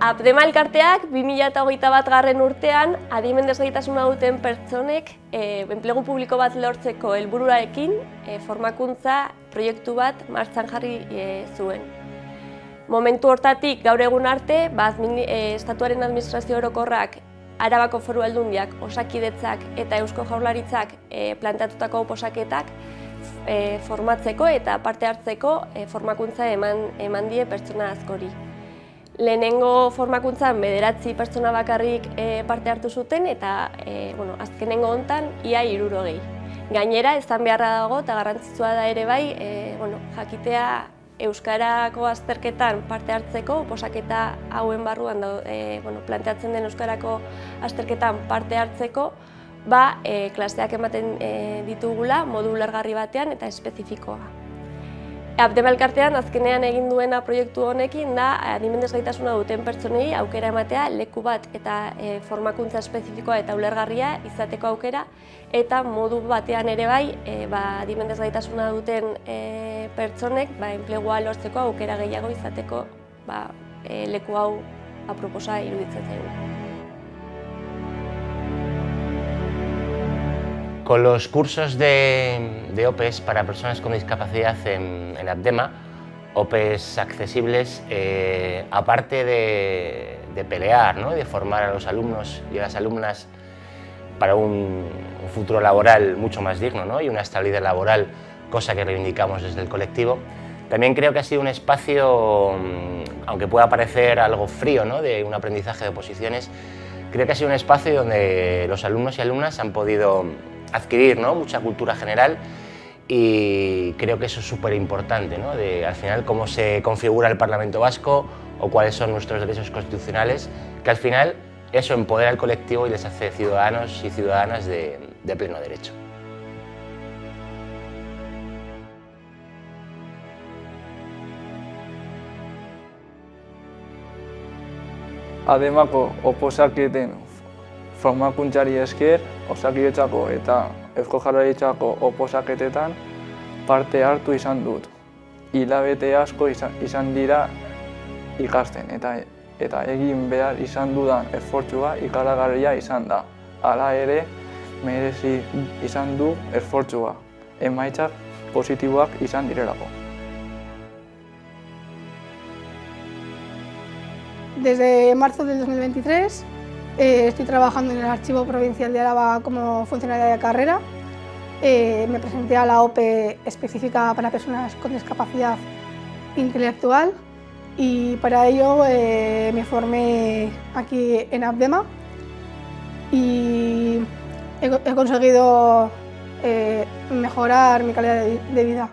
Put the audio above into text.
Abdema elkarteak 2021 urtean adimen desgaitasuna duten pertsonek enplegu publiko bat lortzeko helburuarekin formakuntza proiektu bat martxan jarri zuen. Momentu hortatik gaur egun arte, Estatuaren Administrazio Orokorrak, Arabako Foru Aldundiak, Osakidetzak eta Eusko Jaurlaritzak planteatutako oposaketak formatzeko eta parte hartzeko formakuntza eman die pertsona askori. Lehenengo formakuntzan 9 pertsona bakarrik parte hartu zuten eta azkenengo hontan ia 60. Gainera, ezan beharra dago eta garrantzitsua da ere bai jakitea euskarako azterketan parte hartzeko, oposaketa hauen barruan planteatzen den euskarako azterketan parte hartzeko, klaseak ematen ditugula modu ulergarri batean eta espezifikoa. Abdema elkartean azkenean egin duena proiektu honekin da adimen desgaitasuna duten pertsonei aukera ematea leku bat eta formakuntza espezifikoa eta ulergarria izateko aukera eta modu batean ere bai adimen desgaitasuna duten pertsonek enplegua lortzeko aukera gehiago izateko leku hau aproposa iruditzen zaigu. Con los cursos de OPEs para personas con discapacidad en Abdema, OPEs accesibles, aparte de pelear, ¿no?, de formar a los alumnos y a las alumnas para un futuro laboral mucho más digno, ¿no?, y una estabilidad laboral, cosa que reivindicamos desde el colectivo, también creo que ha sido un espacio, aunque pueda parecer algo frío, ¿no?, de un aprendizaje de oposiciones, creo que ha sido un espacio donde los alumnos y alumnas han podido adquirir, ¿no?, mucha cultura general y creo que eso es súper importante, ¿no?, de al final cómo se configura el Parlamento Vasco o cuáles son nuestros derechos constitucionales, que al final eso empodera al colectivo y les hace ciudadanos y ciudadanas de pleno derecho. Abdemako oposaketen formakuntzari esker, Osakidetzako eta Eusko Jaurlaritzako oposaketetan parte hartu izan dut. Hilabete asko izan dira ikasten eta egin behar izan dudan esfortzua ikaragarria izan da. Hala ere, merezi izan du esfortzua, emaitzak positiboak izan direlako. Desde marzo del 2023 estoy trabajando en el Archivo Provincial de Álava como funcionaria de carrera. Me presenté a la OPE específica para personas con discapacidad intelectual y para ello me formé aquí en Abdema y he conseguido mejorar mi calidad de vida.